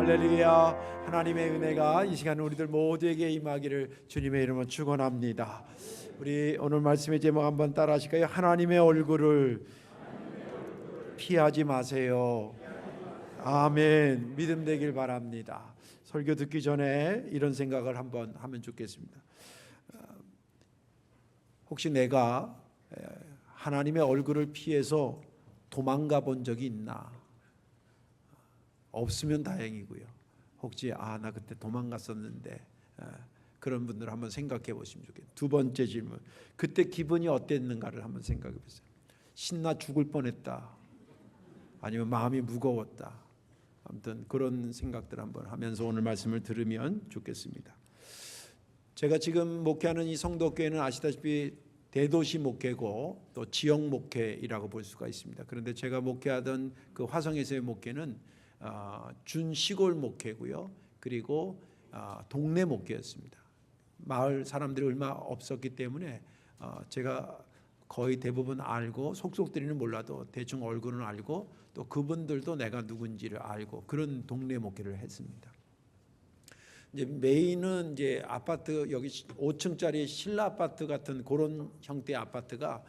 할렐루야. 하나님의 은혜가 이 시간 우리들 모두에게 임하기를 주님의 이름으로 축원합니다. 우리 오늘 말씀의 제목 한번 따라 하실까요? 하나님의 얼굴을 피하지 마세요. 아멘. 믿음 되길 바랍니다. 설교 듣기 전에 이런 생각을 한번 하면 좋겠습니다. 혹시 내가 하나님의 얼굴을 피해서 도망가 본 적이 있나? 없으면 다행이고요. 혹시 나 그때 도망갔었는데, 그런 분들 한번 생각해 보시면 좋겠어요. 두 번째 질문, 그때 기분이 어땠는가를 한번 생각해 보세요. 신나 죽을 뻔했다, 아니면 마음이 무거웠다. 아무튼 그런 생각들 한번 하면서 오늘 말씀을 들으면 좋겠습니다. 제가 지금 목회하는 이 성도교회는 아시다시피 대도시 목회고 또 지역 목회이라고 볼 수가 있습니다. 그런데 제가 목회하던 그 화성에서의 목회는 준시골 목회고요. 그리고 동네 목회였습니다. 마을 사람들이 얼마 없었기 때문에 제가 거의 대부분 알고 속속들이는 몰라도 대충 얼굴은 알고 또 그분들도 내가 누군지를 알고 그런 동네 목회를 했습니다. 이제 메인은 이제 아파트, 여기 5층짜리 신라 아파트 같은 그런 형태의 아파트가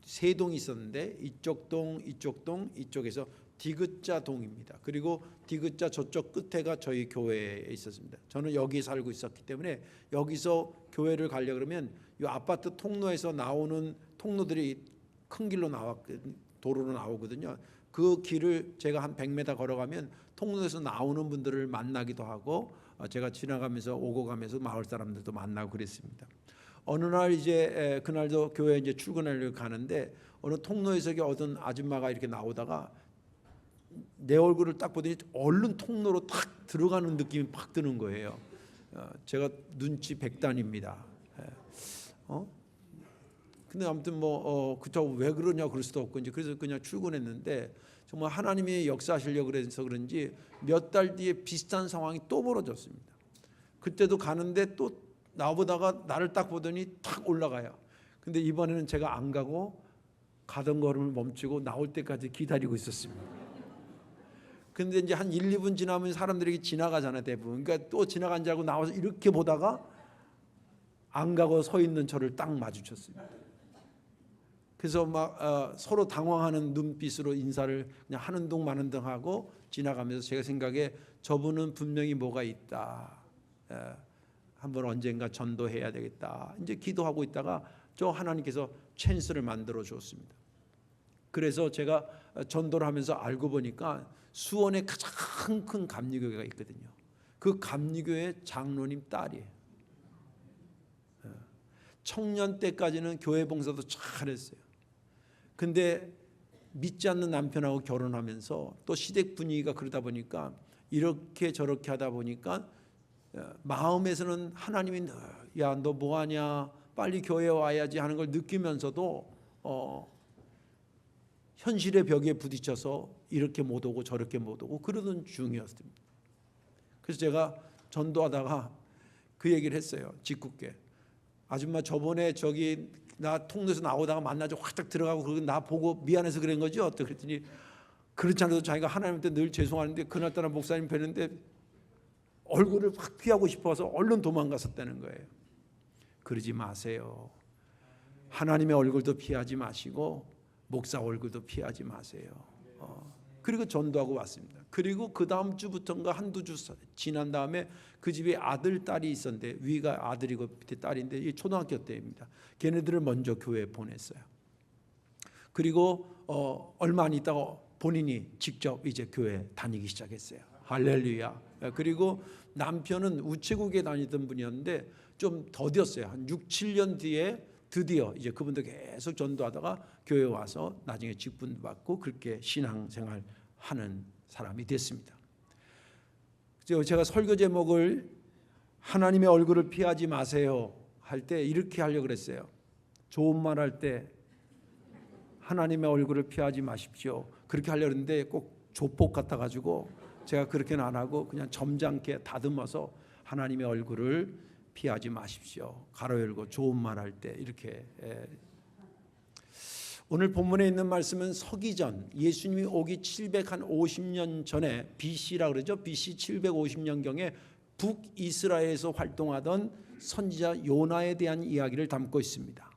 세 동이 있었는데 이쪽 동, 이쪽 동, 이쪽에서 디귿자 동입니다. 그리고 디귿자 저쪽 끝에가 저희 교회에 있었습니다. 저는 여기 살고 있었기 때문에 여기서 교회를 가려 그러면 이 아파트 통로에서 나오는 통로들이 큰 길로 도로로 나오거든요. 그 길을 제가 한 100m 걸어가면 통로에서 나오는 분들을 만나기도 하고 제가 지나가면서 오고 가면서 마을 사람들도 만나고 그랬습니다. 어느 날 이제 그날도 교회 이제 출근하려고 가는데 어느 통로에서 어떤 아줌마가 이렇게 나오다가 내 얼굴을 딱 보더니 얼른 통로로 탁 들어가는 느낌이 팍 드는 거예요. 제가 눈치 백단입니다. 근데 아무튼 그렇다고 왜 그러냐 그럴 수도 없고 이제 그래서 그냥 출근했는데 정말 하나님이 역사하시려고 그래서 그런지 몇 달 뒤에 비슷한 상황이 또 벌어졌습니다. 그때도 가는데 또 나보다가 나를 딱 보더니 탁 올라가요. 근데 이번에는 제가 안 가고 가던 걸음을 멈추고 나올 때까지 기다리고 있었습니다. 근데 이제 한 1, 2분 지나면 사람들이 지나가잖아요, 대부분. 그러니까 또 지나간 줄 알고 나와서 이렇게 보다가 안 가고 서 있는 저를 딱 마주쳤습니다. 그래서 막 서로 당황하는 눈빛으로 인사를 그냥 하는 둥 마는 둥 하고 지나가면서 제가 생각에 저분은 분명히 뭐가 있다. 한번 언젠가 전도해야 되겠다. 이제 기도하고 있다가 저 하나님께서 찬스를 만들어 주었습니다. 그래서 제가 전도를 하면서 알고 보니까 수원에 가장 큰 감리교회가 있거든요. 그 감리교회 장로님 딸이에요. 청년 때까지는 교회 봉사도 잘했어요. 근데 믿지 않는 남편하고 결혼하면서 또 시댁 분위기가 그러다 보니까 이렇게 저렇게 하다 보니까 마음에서는 하나님이 야, 너 뭐하냐, 빨리 교회에 와야지 하는 걸 느끼면서도 현실의 벽에 부딪혀서 이렇게 못 오고 저렇게 못 오고 그러던 중이었습니다. 그래서 제가 전도하다가 그 얘기를 했어요. 짓궂게. 아줌마 저번에 저기 나 통로에서 나오다가 만나서 확 들어가고 그러고 나 보고 미안해서 그런 거죠? 또 그랬더니 그렇지 않아도 자기가 하나님한테 늘 죄송하는데 그날따라 목사님 뵀는데 얼굴을 확 피하고 싶어서 얼른 도망갔었다는 거예요. 그러지 마세요. 하나님의 얼굴도 피하지 마시고 목사 얼굴도 피하지 마세요. 그리고 전도하고 왔습니다. 그리고 그 다음 주부터인가 한두 주 지난 다음에 그 집에 아들 딸이 있었는데 위가 아들이고 밑에 딸인데 이 초등학교 때입니다. 걔네들을 먼저 교회에 보냈어요. 그리고 얼마 안 있다가 본인이 직접 이제 교회 다니기 시작했어요. 할렐루야. 그리고 남편은 우체국에 다니던 분이었는데 좀 더뎠어요. 한 6, 7년 뒤에 드디어 이제 그분도 계속 전도하다가 교회에 와서 나중에 직분도 받고 그렇게 신앙생활 하는 사람이 됐습니다. 제가 설교 제목을 하나님의 얼굴을 피하지 마세요 할 때 이렇게 하려고 그랬어요. 좋은 말 할 때 하나님의 얼굴을 피하지 마십시오. 그렇게 하려고 했는데 꼭 조폭 같아가지고 제가 그렇게는 안 하고 그냥 점잖게 다듬어서 하나님의 얼굴을 피하지 마십시오. 가로 열고 좋은 말 할 때 이렇게. 오늘 본문에 있는 말씀은 서기전, 예수님이 오기 750년 전에 BC라 그러죠. BC 750년경에 북이스라엘에서 활동하던 선지자 요나에 대한 이야기를 담고 있습니다.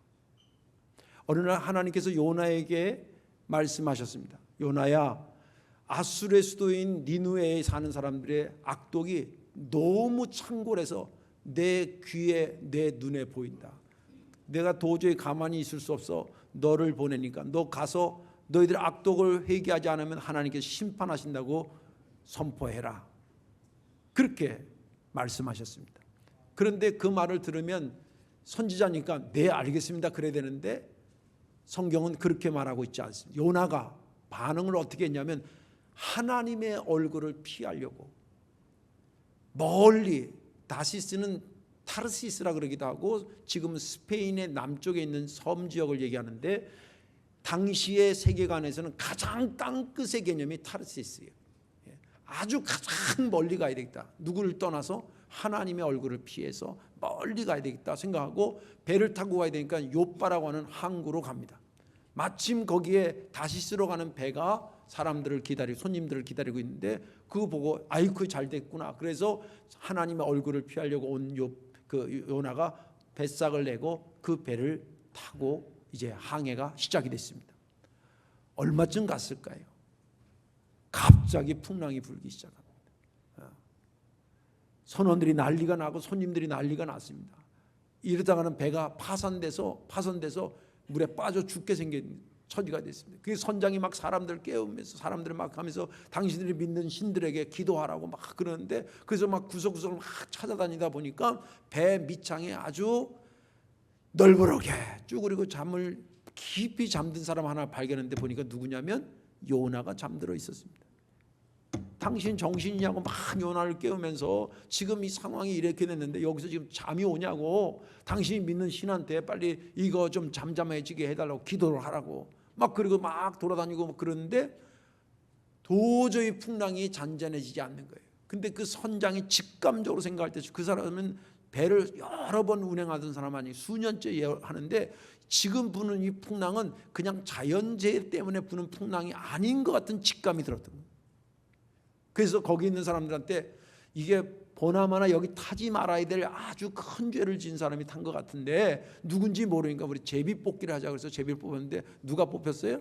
어느 날 하나님께서 요나에게 말씀하셨습니다. 요나야, 아수르의 수도인 니느웨에 사는 사람들의 악독이 너무 창궐해서 내 귀에 내 눈에 보인다. 내가 도저히 가만히 있을 수 없어 너를 보내니까 너 가서 너희들 악독을 회개하지 않으면 하나님께서 심판하신다고 선포해라. 그렇게 말씀하셨습니다. 그런데 그 말을 들으면 선지자니까 네 알겠습니다 그래야 되는데 성경은 그렇게 말하고 있지 않습니다. 요나가 반응을 어떻게 했냐면 하나님의 얼굴을 피하려고 멀리, 다시스는 타르시스라 그러기도 하고 지금 스페인의 남쪽에 있는 섬 지역을 얘기하는데 당시의 세계관에서는 가장 땅끝의 개념이 타르시스예요. 아주 가장 멀리 가야 되겠다. 누구를 떠나서 하나님의 얼굴을 피해서 멀리 가야 되겠다 생각하고 배를 타고 가야 되니까 요빠라고 하는 항구로 갑니다. 마침 거기에 다시스로 가는 배가 사람들을 기다리고 손님들을 기다리고 있는데 그거 보고 아이쿠 잘 됐구나. 그래서 하나님의 얼굴을 피하려고 온 요나가 뱃삭을 내고 그 배를 타고 이제 항해가 시작이 됐습니다. 얼마쯤 갔을까요? 갑자기 풍랑이 불기 시작합니다. 선원들이 난리가 나고 손님들이 난리가 났습니다. 이러다가는 배가 파손돼서 물에 빠져 죽게 생긴 처지가 됐습니다. 그 선장이 막 사람들 깨우면서 사람들을 막 하면서 당신들이 믿는 신들에게 기도하라고 막 그러는데 그래서 막 구석구석을 막 찾아다니다 보니까 배 밑창에 아주 널브러게 쭈그리고 잠을 깊이 잠든 사람 하나 발견했는데 보니까 누구냐면 요나가 잠들어 있었습니다. 당신 정신이냐고 막 요나를 깨우면서 지금 이 상황이 이렇게 됐는데 여기서 지금 잠이 오냐고 당신이 믿는 신한테 빨리 이거 좀 잠잠해지게 해달라고 기도를 하라고 막 그리고 막 돌아다니고 막 그러는데 도저히 풍랑이 잔잔해지지 않는 거예요. 근데 그 선장이 직감적으로 생각할 때 그 사람은 배를 여러 번 운행하던 사람 아니 수년째 하는데 지금 부는 이 풍랑은 그냥 자연재해 때문에 부는 풍랑이 아닌 것 같은 직감이 들었던 거예요. 그래서 거기 있는 사람들한테 이게 보나마나 여기 타지 말아야 될 아주 큰 죄를 지은 사람이 탄 것 같은데 누군지 모르니까 우리 제비뽑기를 하자 그래서 제비를 뽑았는데 누가 뽑혔어요?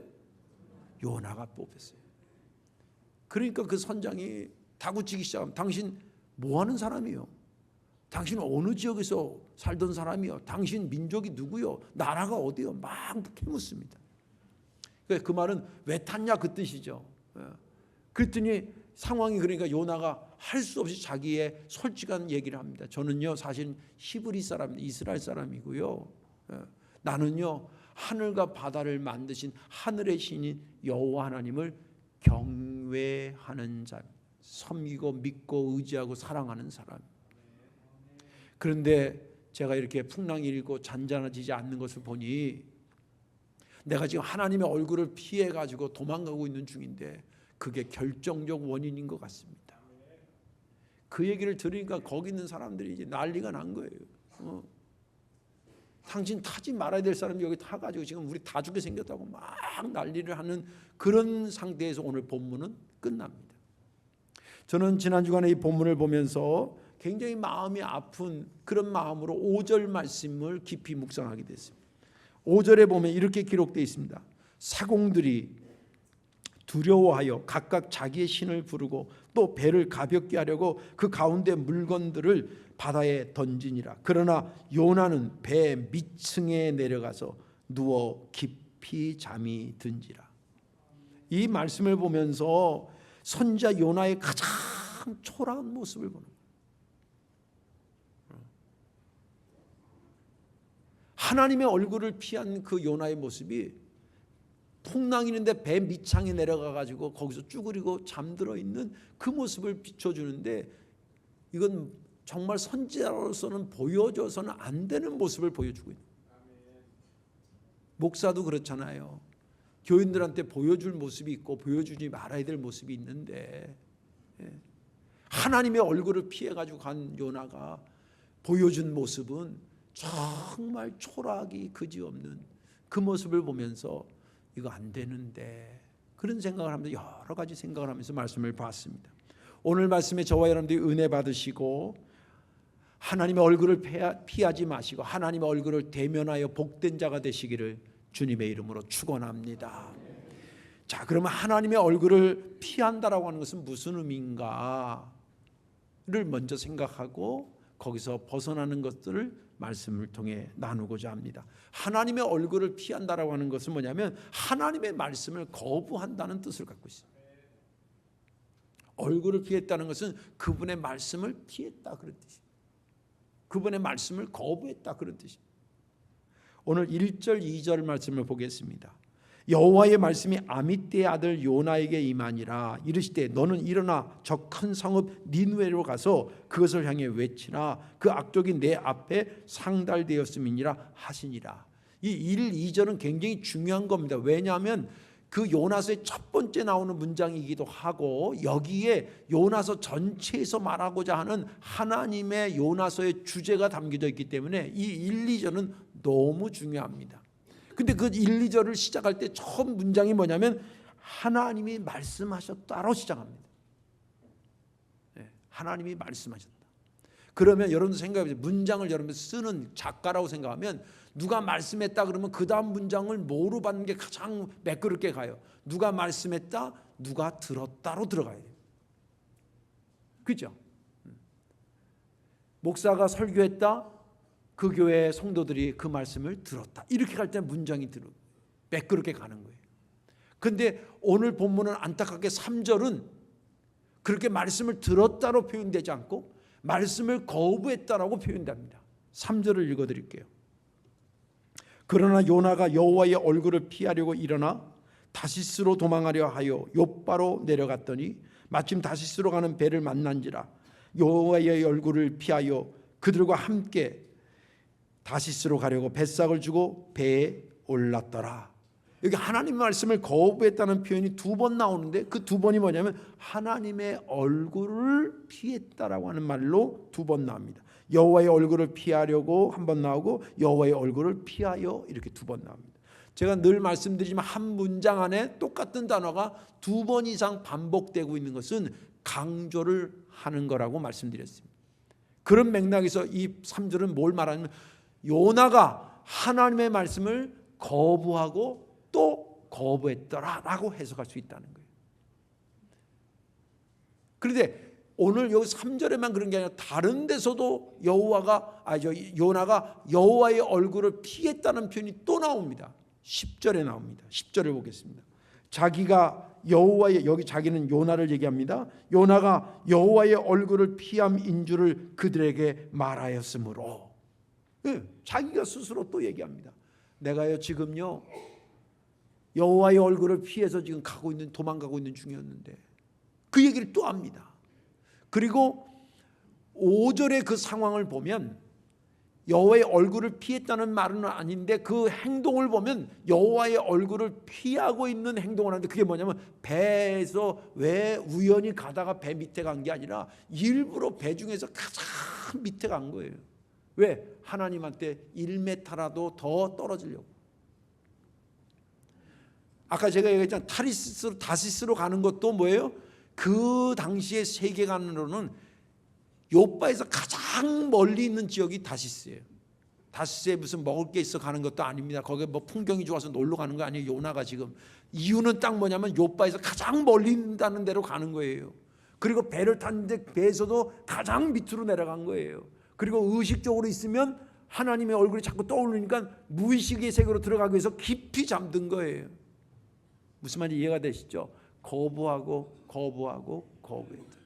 요나가 뽑혔어요. 그러니까 그 선장이 다구치기 시작하면 당신 뭐 하는 사람이요? 당신 어느 지역에서 살던 사람이요? 당신 민족이 누구요? 나라가 어디요? 막 묻습니다. 그 말은 왜 탔냐 그 뜻이죠. 그랬더니 상황이 그러니까 요나가 할 수 없이 자기의 솔직한 얘기를 합니다. 저는요 사실 히브리 사람입니다. 이스라엘 사람이고요. 나는요 하늘과 바다를 만드신 하늘의 신인 여호와 하나님을 경외하는 자, 섬기고 믿고 의지하고 사랑하는 사람. 그런데 제가 이렇게 풍랑이 일고 잔잔해지지 않는 것을 보니 내가 지금 하나님의 얼굴을 피해가지고 도망가고 있는 중인데 그게 결정적 원인인 것 같습니다. 그 얘기를 들으니까 거기 있는 사람들이 이제 난리가 난 거예요. 당신 타지 말아야 될 사람이 여기 타가지고 지금 우리 다 죽게 생겼다고 막 난리를 하는 그런 상태에서 오늘 본문은 끝납니다. 저는 지난 주간에 이 본문을 보면서 굉장히 마음이 아픈 그런 마음으로 5절 말씀을 깊이 묵상하게 됐습니다. 5절에 보면 이렇게 기록되어 있습니다. 사공들이 두려워하여 각각 자기의 신을 부르고 또 배를 가볍게 하려고 그 가운데 물건들을 바다에 던지니라. 그러나 요나는 배 밑층에 내려가서 누워 깊이 잠이 든지라. 이 말씀을 보면서 선지자 요나의 가장 초라한 모습을 보는 거예요. 하나님의 얼굴을 피한 그 요나의 모습이 풍랑이 있는데 배 밑창에 내려가 가지고 거기서 쭈그리고 잠들어 있는 그 모습을 비춰주는데 이건 정말 선지자로서는 보여줘서는 안 되는 모습을 보여주고 있는 거예요. 목사도 그렇잖아요. 교인들한테 보여줄 모습이 있고 보여주지 말아야 될 모습이 있는데 하나님의 얼굴을 피해 가지고 간 요나가 보여준 모습은 정말 초라하기 그지없는 그 모습을 보면서 이거 안 되는데, 그런 생각을 하면서 여러 가지 생각을 하면서 말씀을 봤습니다. 오늘 말씀에 저와 여러분들이 은혜 받으시고 하나님의 얼굴을 피하지 마시고 하나님의 얼굴을 대면하여 복된 자가 되시기를 주님의 이름으로 축원합니다. 자, 그러면 하나님의 얼굴을 피한다라고 하는 것은 무슨 의미인가를 먼저 생각하고 거기서 벗어나는 것들을 말씀을 통해 나누고자 합니다. 하나님의 얼굴을 피한다라고 하는 것은 뭐냐면 하나님의 말씀을 거부한다는 뜻을 갖고 있습니다. 얼굴을 피했다는 것은 그분의 말씀을 피했다 그런 뜻입니다. 그분의 말씀을 거부했다 그런 뜻입니다. 오늘 1절 2절 말씀을 보겠습니다. 여호와의 말씀이 아미떼의 아들 요나에게 임하니라. 이르시되 너는 일어나 저 큰 성읍 니느웨로 가서 그것을 향해 외치라. 그 악독이 내 앞에 상달되었음이니라 하시니라. 이 1, 2절은 굉장히 중요한 겁니다. 왜냐하면 그 요나서의 첫 번째 나오는 문장이기도 하고 여기에 요나서 전체에서 말하고자 하는 하나님의 요나서의 주제가 담겨져 있기 때문에 이 1, 2절은 너무 중요합니다. 근데 그 1, 2절을 시작할 때 처음 문장이 뭐냐면 하나님이 말씀하셨다로 시작합니다. 하나님이 말씀하셨다. 그러면 여러분 생각해보세요. 문장을 여러분 쓰는 작가라고 생각하면 누가 말씀했다 그러면 그 다음 문장을 뭐로 받는 게 가장 매끄럽게 가요? 누가 말씀했다, 누가 들었다로 들어가야 돼요. 그죠? 목사가 설교했다, 그 교회 성도들이 그 말씀을 들었다. 이렇게 갈 때 문장이 매끄럽게 가는 거예요. 그런데 오늘 본문은 안타깝게 3절은 그렇게 말씀을 들었다로 표현되지 않고 말씀을 거부했다라고 표현됩니다. 3절을 읽어드릴게요. 그러나 요나가 여호와의 얼굴을 피하려고 일어나 다시스로 도망하려 하여 욥바로 내려갔더니 마침 다시스로 가는 배를 만난지라. 여호와의 얼굴을 피하여 그들과 함께 다시스로 가려고 뱃삭을 주고 배에 올랐더라. 여기 하나님 말씀을 거부했다는 표현이 2번 나오는데 그 2번이 뭐냐면 하나님의 얼굴을 피했다라고 하는 말로 2번 나옵니다. 여호와의 얼굴을 피하려고 한 번 나오고 여호와의 얼굴을 피하여 이렇게 2번 나옵니다. 제가 늘 말씀드리지만 한 문장 안에 똑같은 단어가 2번 이상 반복되고 있는 것은 강조를 하는 거라고 말씀드렸습니다. 그런 맥락에서 이 3절은 뭘 말하냐면 요나가 하나님의 말씀을 거부하고 또 거부했더라라고 해석할 수 있다는 거예요. 그런데 오늘 여기 3절에만 그런 게 아니라 다른 데서도 요나가 여호와의 얼굴을 피했다는 표현이 또 나옵니다. 10절에 나옵니다. 10절을 보겠습니다. 자기가 여호와의, 여기 자기는 요나를 얘기합니다. 요나가 여호와의 얼굴을 피함인 줄을 그들에게 말하였으므로. 자기가 스스로 또 얘기합니다. 내가요 지금요 여호와의 얼굴을 피해서 지금 도망가고 있는 중이었는데 그 얘기를 또 합니다. 그리고 5절의 그 상황을 보면 여호와의 얼굴을 피했다는 말은 아닌데 그 행동을 보면 여호와의 얼굴을 피하고 있는 행동을 하는데 그게 뭐냐면 배에서 왜 우연히 가다가 배 밑에 간 게 아니라 일부러 배 중에서 가장 밑에 간 거예요. 왜? 하나님한테 1m라도 더 떨어지려고. 아까 제가 얘기했잖아요. 다시스로 가는 것도 뭐예요? 그 당시의 세계관으로는 욥바에서 가장 멀리 있는 지역이 다시스예요. 다시스에 무슨 먹을 게 있어 가는 것도 아닙니다. 거기에 뭐 풍경이 좋아서 놀러 가는 거 아니에요. 요나가 지금. 이유는 딱 뭐냐면 욥바에서 가장 멀리 있다는 데로 가는 거예요. 그리고 배를 탔는데 배에서도 가장 밑으로 내려간 거예요. 그리고 의식적으로 있으면 하나님의 얼굴이 자꾸 떠오르니까 무의식의 세계로 들어가기 위해서 깊이 잠든 거예요. 무슨 말인지 이해가 되시죠? 거부하고 거부했다.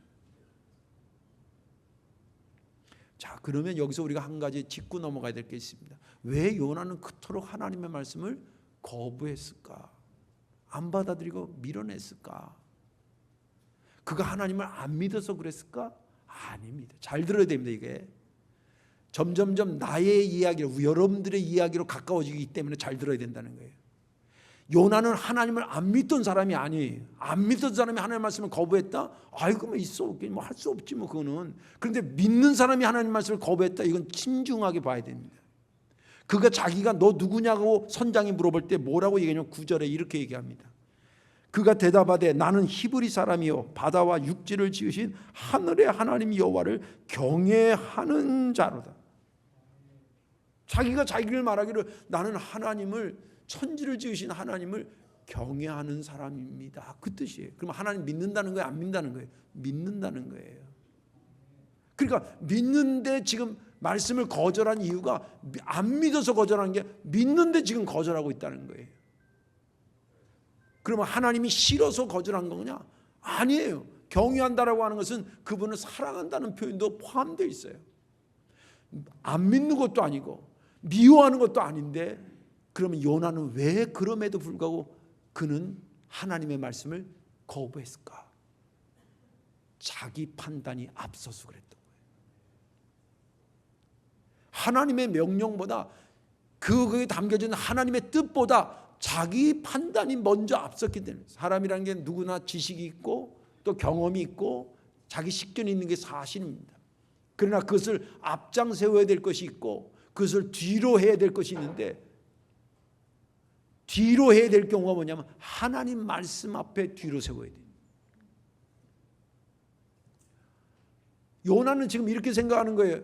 자, 그러면 여기서 우리가 한 가지 짚고 넘어가야 될 게 있습니다. 왜 요나는 그토록 하나님의 말씀을 거부했을까? 안 받아들이고 밀어냈을까? 그가 하나님을 안 믿어서 그랬을까? 아닙니다. 잘 들어야 됩니다. 이게 점점점 나의 이야기로, 여러분들의 이야기로 가까워지기 때문에 잘 들어야 된다는 거예요. 요나는 하나님을 안 믿던 사람이 아니에요. 안 믿던 사람이 하나님의 말씀을 거부했다? 아이고 뭐 있어 뭐 할 수 없지 뭐 그거는. 그런데 믿는 사람이 하나님의 말씀을 거부했다? 이건 신중하게 봐야 됩니다. 그가 자기가 너 누구냐고 선장이 물어볼 때 뭐라고 얘기하냐면 9절에 이렇게 얘기합니다. 그가 대답하되 나는 히브리 사람이요 바다와 육지를 지으신 하늘의 하나님 여호와를 경외하는 자로다. 자기가 자기를 말하기를 나는 하나님을, 천지를 지으신 하나님을 경외하는 사람입니다. 그 뜻이에요. 그럼 하나님 믿는다는 거예요? 안 믿는다는 거예요? 믿는다는 거예요. 그러니까 믿는데 지금 말씀을 거절한 이유가 안 믿어서 거절한 게 믿는데 지금 거절하고 있다는 거예요. 그러면 하나님이 싫어서 거절한 거냐? 아니에요. 경외한다라고 하는 것은 그분을 사랑한다는 표현도 포함되어 있어요. 안 믿는 것도 아니고 미워하는 것도 아닌데, 그러면 요나는 왜 그럼에도 불구하고 그는 하나님의 말씀을 거부했을까? 자기 판단이 앞서서 그랬던 거예요. 하나님의 명령보다, 그거에 담겨진 하나님의 뜻보다 자기 판단이 먼저 앞섰기 때문에. 사람이라는 게 누구나 지식이 있고 또 경험이 있고 자기 식견이 있는 게 사실입니다. 그러나 그것을 앞장 세워야 될 것이 있고 그것을 뒤로 해야 될 것이 있는데, 뒤로 해야 될 경우가 뭐냐면 하나님 말씀 앞에 뒤로 세워야 돼요. 요나는 지금 이렇게 생각하는 거예요.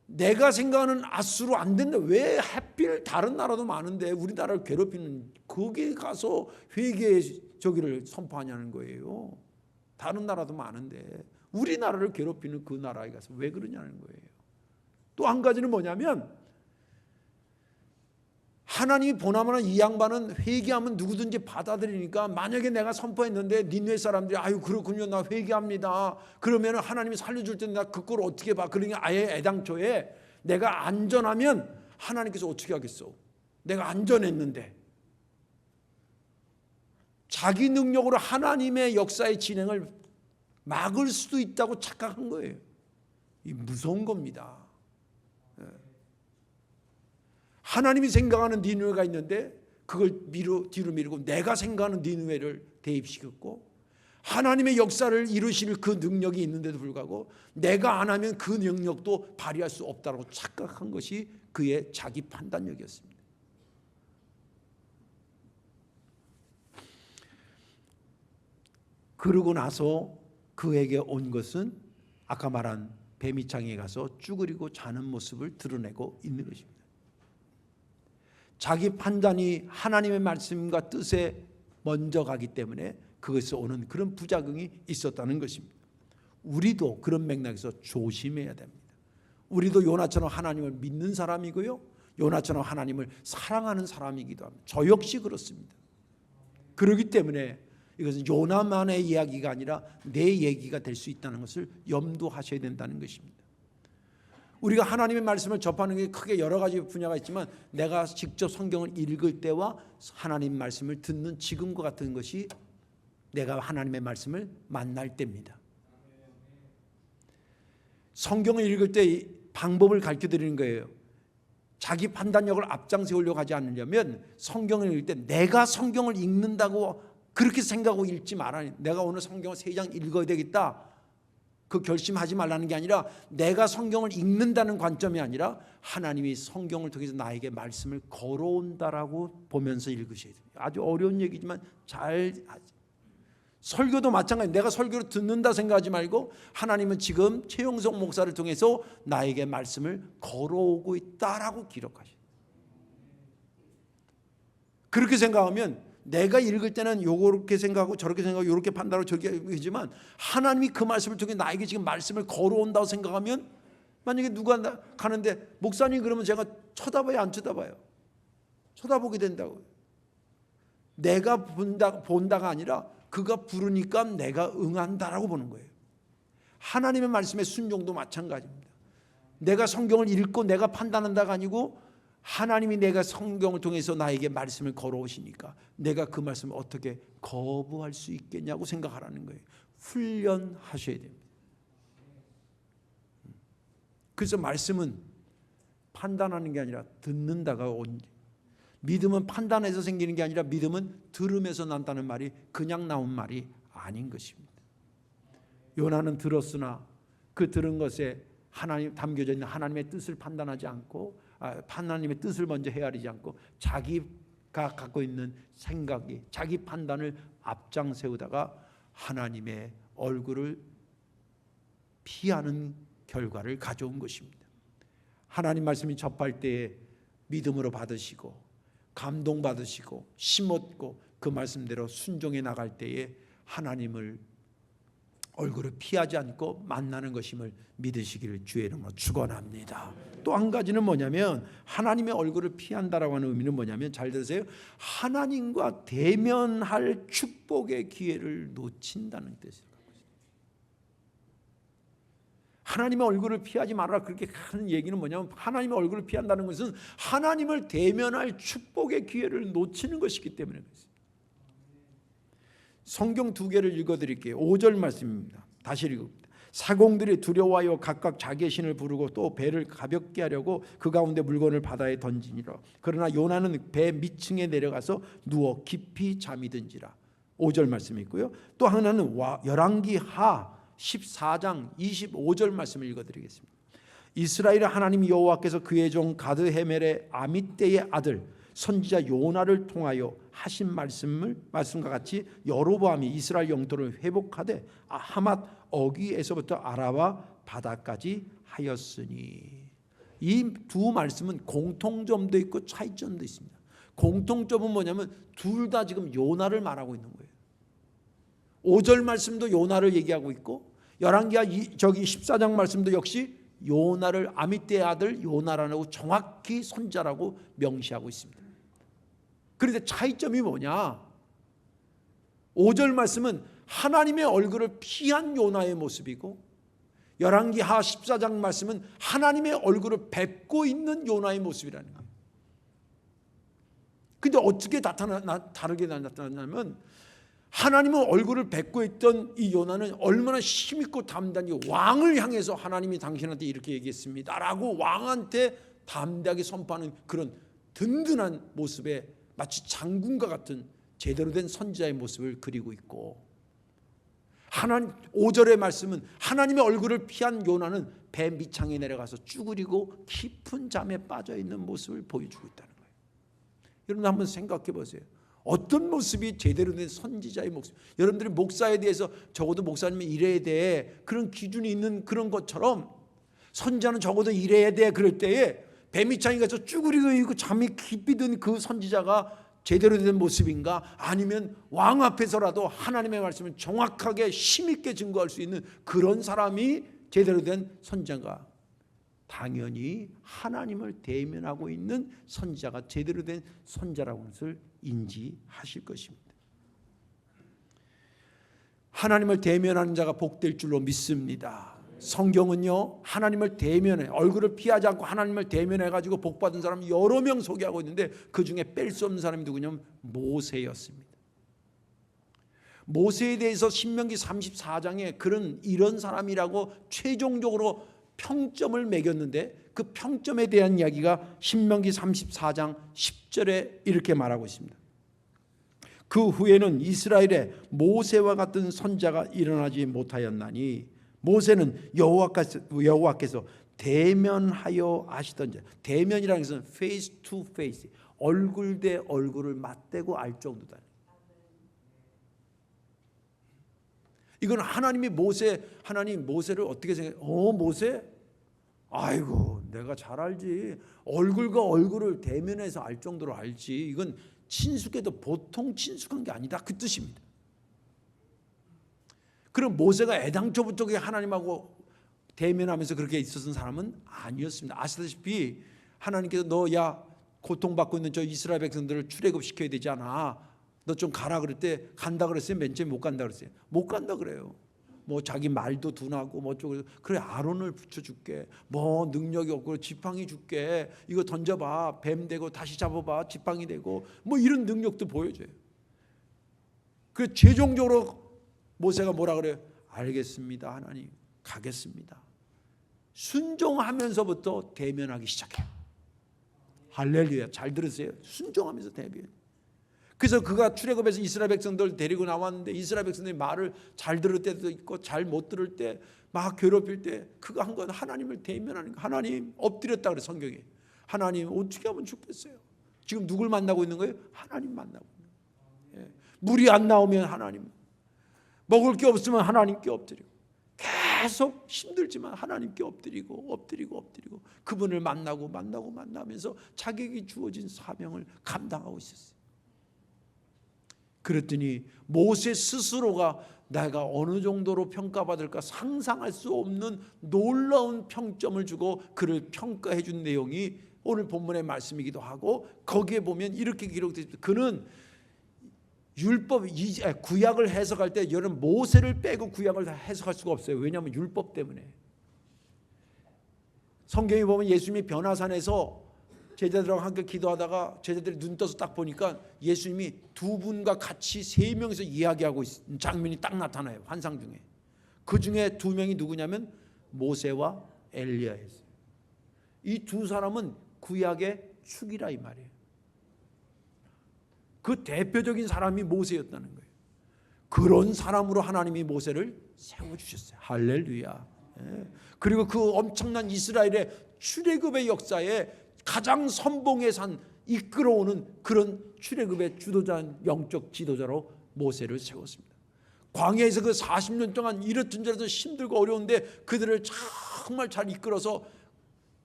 내가 생각하는 아수로 안 된다. 왜 하필 다른 나라도 많은데 우리나라를 괴롭히는, 거기에 가서 회개의 저기를 선포하냐는 거예요. 다른 나라도 많은데 우리나라를 괴롭히는 그 나라에 가서 왜 그러냐는 거예요. 또 한 가지는 뭐냐면, 하나님이 보나마나 이 양반은 회개하면 누구든지 받아들이니까, 만약에 내가 선포했는데 니네 사람들이 아유 그렇군요 나 회개합니다, 그러면 하나님이 살려줄 텐데 나 그걸 어떻게 봐. 그러니까 아예 애당초에 내가 안전하면 하나님께서 어떻게 하겠어. 내가 안전했는데. 자기 능력으로 하나님의 역사의 진행을 막을 수도 있다고 착각한 거예요. 이 무서운 겁니다. 하나님이 생각하는 니느웨가 있는데 그걸 뒤로 미루고 내가 생각하는 니느웨를 대입시켰고, 하나님의 역사를 이루실 그 능력이 있는데도 불구하고 내가 안 하면 그 능력도 발휘할 수 없다고 착각한 것이 그의 자기 판단력이었습니다. 그러고 나서 그에게 온 것은 아까 말한 뱀이 창에 가서 쭈그리고 자는 모습을 드러내고 있는 것입니다. 자기 판단이 하나님의 말씀과 뜻에 먼저 가기 때문에 그것에서 오는 그런 부작용이 있었다는 것입니다. 우리도 그런 맥락에서 조심해야 됩니다. 우리도 요나처럼 하나님을 믿는 사람이고요, 요나처럼 하나님을 사랑하는 사람이기도 합니다. 저 역시 그렇습니다. 그렇기 때문에 이것은 요나만의 이야기가 아니라 내 얘기가 될 수 있다는 것을 염두하셔야 된다는 것입니다. 우리가 하나님의 말씀을 접하는 게 크게 여러 가지 분야가 있지만, 내가 직접 성경을 읽을 때와 하나님 말씀을 듣는 지금과 같은 것이 내가 하나님의 말씀을 만날 때입니다. 성경을 읽을 때 방법을 가르쳐 드리는 거예요. 자기 판단력을 앞장 세우려고 하지 않으려면 성경을 읽을 때 내가 성경을 읽는다고 그렇게 생각하고 읽지 말아요. 내가 오늘 성경을 3장 읽어야 되겠다, 그 결심하지 말라는 게 아니라, 내가 성경을 읽는다는 관점이 아니라 하나님이 성경을 통해서 나에게 말씀을 걸어온다라고 보면서 읽으셔야 돼요. 아주 어려운 얘기지만 잘 하죠. 설교도 마찬가지. 내가 설교를 듣는다 생각하지 말고 하나님은 지금 최용석 목사를 통해서 나에게 말씀을 걸어오고 있다라고 기록하셔요. 그렇게 생각하면 내가 읽을 때는 요렇게 생각하고 저렇게 생각하고 요렇게 판단하고 저렇게 하지만, 하나님이 그 말씀을 통해 나에게 지금 말씀을 걸어온다고 생각하면, 만약에 누가 가는데 목사님 그러면 제가 쳐다봐요 안 쳐다봐요? 쳐다보게 된다고요. 내가 본다가 아니라 그가 부르니까 내가 응한다라고 보는 거예요. 하나님의 말씀의 순종도 마찬가지입니다. 내가 성경을 읽고 내가 판단한다가 아니고 하나님이 내가 성경을 통해서 나에게 말씀을 걸어오시니까 내가 그 말씀을 어떻게 거부할 수 있겠냐고 생각하라는 거예요. 훈련하셔야 됩니다. 그래서 말씀은 판단하는 게 아니라 듣는다가 온, 믿음은 판단해서 생기는 게 아니라 믿음은 들음에서 난다는 말이 그냥 나온 말이 아닌 것입니다. 요나는 들었으나 그 들은 것에 하나님 담겨져 있는 하나님의 뜻을 판단하지 않고 하나님의 뜻을 먼저 헤아리지 않고 자기가 갖고 있는 생각이, 자기 판단을 앞장 세우다가 하나님의 얼굴을 피하는 결과를 가져온 것입니다. 하나님 말씀이 접할 때에 믿음으로 받으시고 감동받으시고 심었고 그 말씀대로 순종해 나갈 때에 하나님을 얼굴을 피하지 않고 만나는 것임을 믿으시기를 주의 이름으로 축원합니다. 또 한 가지는 뭐냐면, 하나님의 얼굴을 피한다라고 하는 의미는 뭐냐면, 잘 들으세요, 하나님과 대면할 축복의 기회를 놓친다는 뜻이에요. 하나님의 얼굴을 피하지 말아라 그렇게 하는 얘기는 뭐냐면, 하나님의 얼굴을 피한다는 것은 하나님을 대면할 축복의 기회를 놓치는 것이기 때문에 그렇습니다. 성경 두 개를 읽어드릴게요. 5절 말씀입니다. 다시 읽읍니다. 사공들이 두려워하여 각각 자기의 신을 부르고 또 배를 가볍게 하려고 그 가운데 물건을 바다에 던지니라. 그러나 요나는 배 밑층에 내려가서 누워 깊이 잠이 든지라. 5절 말씀이 있고요. 또 하나는 열왕기하 14장 25절 말씀을 읽어드리겠습니다. 이스라엘 하나님 여호와께서 그의 종 가드헤멜의 아미떼의 아들 선지자 요나를 통하여 하신 말씀과 같이 여로보암이 이스라엘 영토를 회복하되 하맛 어귀에서부터 아라와 바다까지 하였으니. 이 두 말씀은 공통점도 있고 차이점도 있습니다. 공통점은 뭐냐면 둘 다 지금 요나를 말하고 있는 거예요. 5절 말씀도 요나를 얘기하고 있고 열왕기하 14장 말씀도 역시 요나를, 아미떼의 아들 요나라고 정확히 손자라고 명시하고 있습니다. 그런데 차이점이 뭐냐? 5절 말씀은 하나님의 얼굴을 피한 요나의 모습이고 열왕기하 14장 말씀은 하나님의 얼굴을 뵙고 있는 요나의 모습이라는 거예요. 근데 어떻게 다르게 나타났냐면, 하나님의 얼굴을 뵙고 있던 이 요나는 얼마나 힘있고 담대하게 왕을 향해서 하나님이 당신한테 이렇게 얘기했습니다 라고 왕한테 담대하게 선포하는 그런 든든한 모습에 마치 장군과 같은 제대로 된 선지자의 모습을 그리고 있고, 5절의 말씀은 하나님의 얼굴을 피한 요나는 배 밑창에 내려가서 쭈그리고 깊은 잠에 빠져 있는 모습을 보여주고 있다는 거예요. 여러분 한번 생각해 보세요. 어떤 모습이 제대로 된 선지자의 모습? 여러분들이 목사에 대해서 적어도 목사님은 이래야 돼, 그런 기준이 있는 그런 것처럼 선지자는 적어도 이래야 돼, 그럴 때에 배 밑창에 가서 쭈그리고 잠이 깊이 든 그 선지자가 제대로 된 모습인가? 아니면 왕 앞에서라도 하나님의 말씀을 정확하게 힘있게 증거할 수 있는 그런 사람이 제대로 된 선지자인가? 당연히 하나님을 대면하고 있는 선지자가 제대로 된 선지자라고 하는 것을 인지하실 것입니다. 하나님을 대면하는 자가 복될 줄로 믿습니다. 성경은요, 하나님을 대면해, 얼굴을 피하지 않고 하나님을 대면해 가지고 복받은 사람 여러 명 소개하고 있는데, 그 중에 뺄 수 없는 사람이 누구냐면 모세였습니다. 모세에 대해서 신명기 34장에 이런 사람이라고 최종적으로 평점을 매겼는데, 그 평점에 대한 이야기가 신명기 34장 10절에 이렇게 말하고 있습니다. 그 후에는 이스라엘에 모세와 같은 선자가 일어나지 못하였나니, 모세는 여호와께서 대면하여 아시던 자, 대면이라는 것은 face to face, 얼굴 대 얼굴을 맞대고 알 정도다. 이건 하나님이 모세를 어떻게 생각해요? 모세? 아이고, 내가 잘 알지. 얼굴과 얼굴을 대면해서 알 정도로 알지. 이건 친숙해도 보통 친숙한 게 아니다, 그 뜻입니다. 그럼 모세가 애당초부터 하나님하고 대면하면서 그렇게 있었던 사람은 아니었습니다. 아시다시피 하나님께서 고통받고 있는 저 이스라엘 백성들을 출애굽시켜야 되지 않아, 너 좀 가라 그럴 때 간다 그랬어요? 맨 처음에 못 간다 그랬어요? 못 간다 그래요. 자기 말도 둔하고 그래, 아론을 붙여줄게, 능력이 없고 지팡이 줄게, 이거 던져봐, 뱀 되고 다시 잡아봐, 지팡이 되고, 이런 능력도 보여줘요. 그래서 최종적으로 모세가 뭐라 그래요? 알겠습니다 하나님, 가겠습니다. 순종하면서부터 대면하기 시작해요. 할렐루야, 잘 들으세요. 순종하면서 대면. 그래서 그가 출애굽에서 이스라엘 백성들 데리고 나왔는데, 이스라엘 백성들이 말을 잘 들을 때도 있고 잘 못 들을 때, 막 괴롭힐 때 그가 한 건 하나님을 대면하는 거. 하나님 엎드렸다 그래 성경에. 하나님 어떻게 하면 죽겠어요? 지금 누굴 만나고 있는 거예요? 하나님 만나고 있는 거예요. 물이 안 나오면 하나님, 먹을 게 없으면 하나님께 엎드리고, 계속 힘들지만 하나님께 엎드리고 그분을 만나면서 자기에게 주어진 사명을 감당하고 있었어요. 그랬더니 모세 스스로가 내가 어느 정도로 평가받을까 상상할 수 없는 놀라운 평점을 주고 그를 평가해 준 내용이 오늘 본문의 말씀이기도 하고, 거기에 보면 이렇게 기록되어 있습니다. 그는 구약을 해석할 때 여러분 모세를 빼고 구약을 해석할 수가 없어요. 왜냐하면 율법 때문에. 성경에 보면 예수님이 변화산에서 제자들하고 함께 기도하다가 제자들이 눈 떠서 딱 보니까 예수님이 두 분과 같이 세 명이서 이야기하고 있는 장면이 딱 나타나요. 환상 중에. 그 중에 두 명이 누구냐면 모세와 엘리야였어요. 이 두 사람은 구약의 축이라 이 말이에요. 그 대표적인 사람이 모세였다는 거예요. 그런 사람으로 하나님이 모세를 세워주셨어요. 할렐루야. 그리고 그 엄청난 이스라엘의 출애굽의 역사에 가장 선봉의 산 이끌어오는 그런 출애굽의 주도자, 영적 지도자로 모세를 세웠습니다. 광야에서 그 40년 동안 이렇든저렇든 힘들고 어려운데 그들을 정말 잘 이끌어서,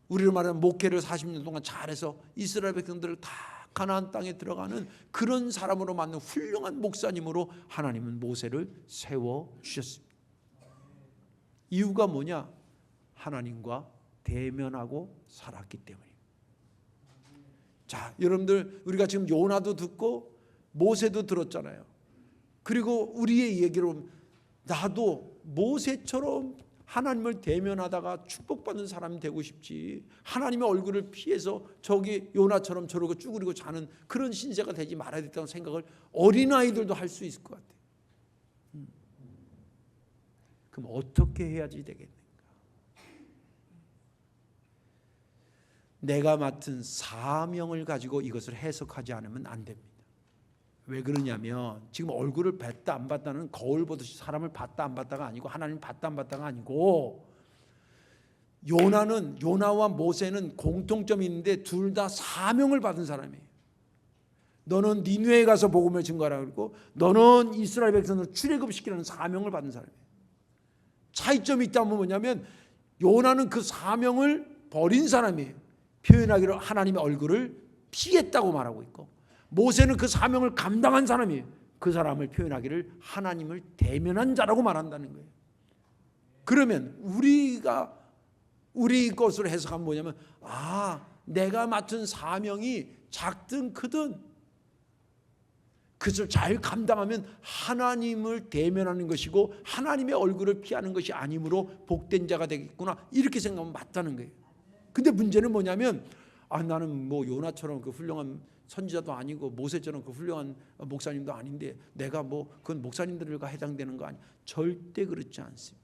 우리로 말하면 목회를 40년 동안 잘해서 이스라엘 백성들을 다 가나안 땅에 들어가는 그런 사람으로 만든 훌륭한 목사님으로 하나님은 모세를 세워주셨습니다. 이유가 뭐냐? 하나님과 대면하고 살았기 때문입니다. 자, 여러분들 우리가 지금 요나도 듣고 모세도 들었잖아요. 그리고 우리의 얘기로 나도 모세처럼 하나님을 대면하다가 축복받는 사람이 되고 싶지, 하나님의 얼굴을 피해서 저기 요나처럼 저러고 쭈그리고 자는 그런 신세가 되지 말아야 된다는 생각을 어린아이들도 할 수 있을 것 같아요. 그럼 어떻게 해야지 되겠는가? 내가 맡은 사명을 가지고 이것을 해석하지 않으면 안 됩니다. 왜 그러냐면 지금 얼굴을 봤다 안 봤다는 거울 보듯이 사람을 봤다 안 봤다가 아니고 하나님 봤다 안 봤다가 아니고, 요나와 모세는 공통점이 있는데 둘 다 사명을 받은 사람이에요. 너는 니느웨에 가서 복음을 증거하라 그러고 너는 이스라엘 백성을 출애굽시키라는 사명을 받은 사람이에요. 차이점이 있다면 뭐냐면 요나는 그 사명을 버린 사람이에요. 표현하기로 하나님의 얼굴을 피했다고 말하고 있고, 모세는 그 사명을 감당한 사람이에요. 그 사람을 표현하기를 하나님을 대면한 자라고 말한다는 거예요. 그러면 우리 것으로 해석하면 뭐냐면, 내가 맡은 사명이 작든 크든 그것을 잘 감당하면 하나님을 대면하는 것이고 하나님의 얼굴을 피하는 것이 아니므로 복된 자가 되겠구나, 이렇게 생각하면 맞다는 거예요. 근데 문제는 뭐냐면 나는 뭐 요나처럼 그 훌륭한 선지자도 아니고 모세처럼 그 훌륭한 목사님도 아닌데 내가 뭐 그건 목사님들과 해당되는 거 아니야. 절대 그렇지 않습니다.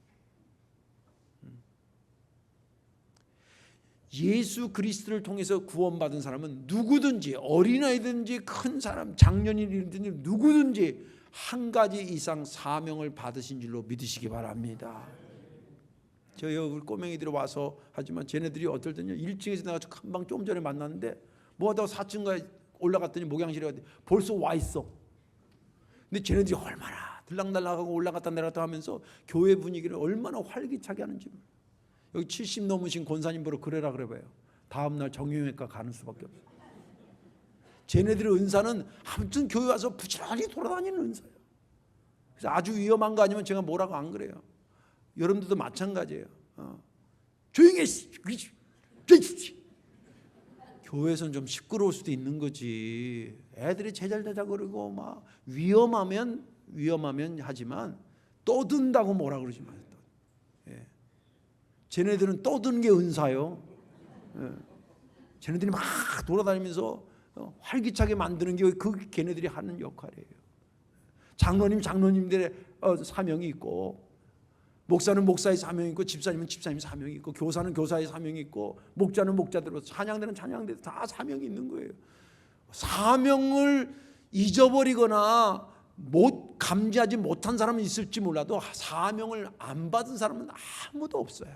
예수 그리스도를 통해서 구원받은 사람은 누구든지, 어린아이든지 큰 사람, 장년이든지 누구든지 한 가지 이상 사명을 받으신 줄로 믿으시기 바랍니다. 저희 우리 꼬맹이들이 와서 하지만 쟤네들이 어떨 때는 1층에서 내가 금방 좀 전에 만났는데 뭐하다가 4층까지 올라갔더니 목양실에 갔더니 벌써 와 있어. 근데 쟤네들이 얼마나 들락날락하고 올라갔다 내려갔다 하면서 교회 분위기를 얼마나 활기차게 하는지. 여기 70 넘으신 권사님 보러 그래라 그래봐요. 다음날 정형외과 가는 수밖에 없어요. 쟤네들의 은사는 아무튼 교회 와서 부지런히 돌아다니는 은사예요. 그래서 아주 위험한 거 아니면 제가 뭐라고 안 그래요. 여러분들도 마찬가지예요. 조용히 해. 교회에서는 좀 시끄러울 수도 있는 거지. 애들이 제잘제잘 그러고 막 위험하면 하지만 떠든다고 뭐라 그러지 마요. 예. 쟤네들은 떠드는 게 은사요. 예. 쟤네들이 막 돌아다니면서 활기차게 만드는 게 그 걔네들이 하는 역할이에요. 장로님들의 사명이 있고, 목사는 목사의 사명이 있고, 집사님은 집사님의 사명이 있고, 교사는 교사의 사명이 있고, 목자는 목자대로, 찬양대는 찬양대로 다 사명이 있는 거예요. 사명을 잊어버리거나 감지하지 못한 사람은 있을지 몰라도 사명을 안 받은 사람은 아무도 없어요.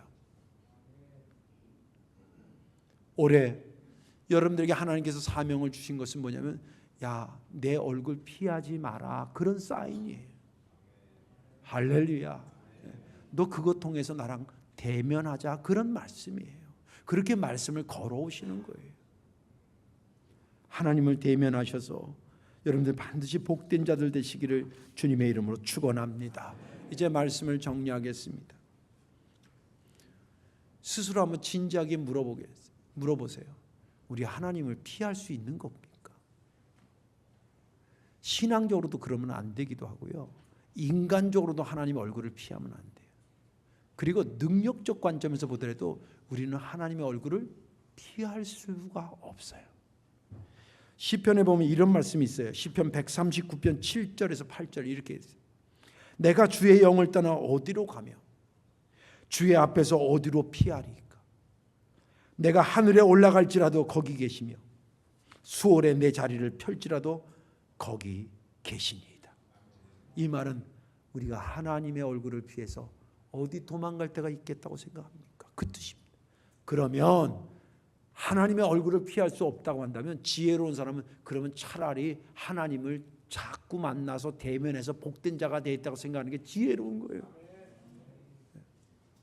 올해 여러분들에게 하나님께서 사명을 주신 것은 뭐냐면, 야, 내 얼굴 피하지 마라, 그런 사인이에요. 할렐루야. 너 그것 통해서 나랑 대면하자, 그런 말씀이에요. 그렇게 말씀을 걸어오시는 거예요. 하나님을 대면하셔서 여러분들 반드시 복된 자들 되시기를 주님의 이름으로 축원합니다. 이제 말씀을 정리하겠습니다. 스스로 한번 진지하게 물어보세요. 우리 하나님을 피할 수 있는 겁니까? 신앙적으로도 그러면 안 되기도 하고요, 인간적으로도 하나님 얼굴을 피하면 안 돼요. 그리고 능력적 관점에서 보더라도 우리는 하나님의 얼굴을 피할 수가 없어요. 시편에 보면 이런 말씀이 있어요. 시편 139편 7절에서 8절 이렇게 있어요. 내가 주의 영을 떠나 어디로 가며 주의 앞에서 어디로 피하리까? 내가 하늘에 올라갈지라도 거기 계시며 수월에 내 자리를 펼지라도 거기 계시니이다. 이 말은 우리가 하나님의 얼굴을 피해서 어디 도망갈 데가 있겠다고 생각합니까? 그 뜻입니다. 그러면 하나님의 얼굴을 피할 수 없다고 한다면 지혜로운 사람은 그러면 차라리 하나님을 자꾸 만나서 대면해서 복된 자가 되었다고 생각하는 게 지혜로운 거예요.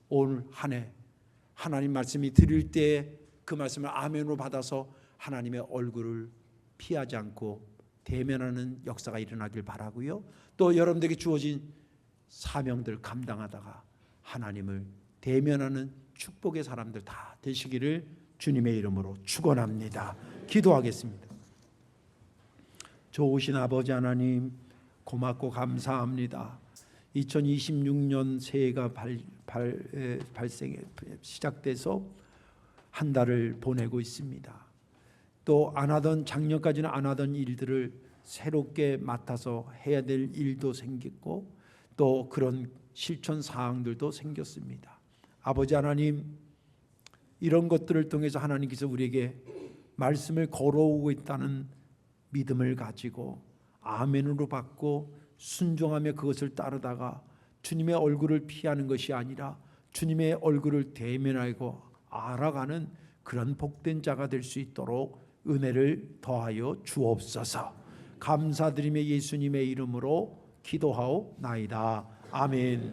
오늘 한 해 하나님 말씀이 들을 때 그 말씀을 아멘으로 받아서 하나님의 얼굴을 피하지 않고 대면하는 역사가 일어나길 바라고요. 또 여러분들에게 주어진 사명들 감당하다가 하나님을 대면하는 축복의 사람들 다 되시기를 주님의 이름으로 축원합니다. 기도하겠습니다. 좋으신 아버지 하나님, 고맙고 감사합니다. 2026년 새해가 시작돼서 한 달을 보내고 있습니다. 또 안 하던, 작년까지는 안 하던 일들을 새롭게 맡아서 해야 될 일도 생겼고 또 그런 실천 사항들도 생겼습니다. 아버지 하나님, 이런 것들을 통해서 하나님께서 우리에게 말씀을 걸어오고 있다는 믿음을 가지고 아멘으로 받고 순종하며 그것을 따르다가 주님의 얼굴을 피하는 것이 아니라 주님의 얼굴을 대면하고 알아가는 그런 복된 자가 될 수 있도록 은혜를 더하여 주옵소서. 감사드리며 예수님의 이름으로 기도하옵나이다. 아멘.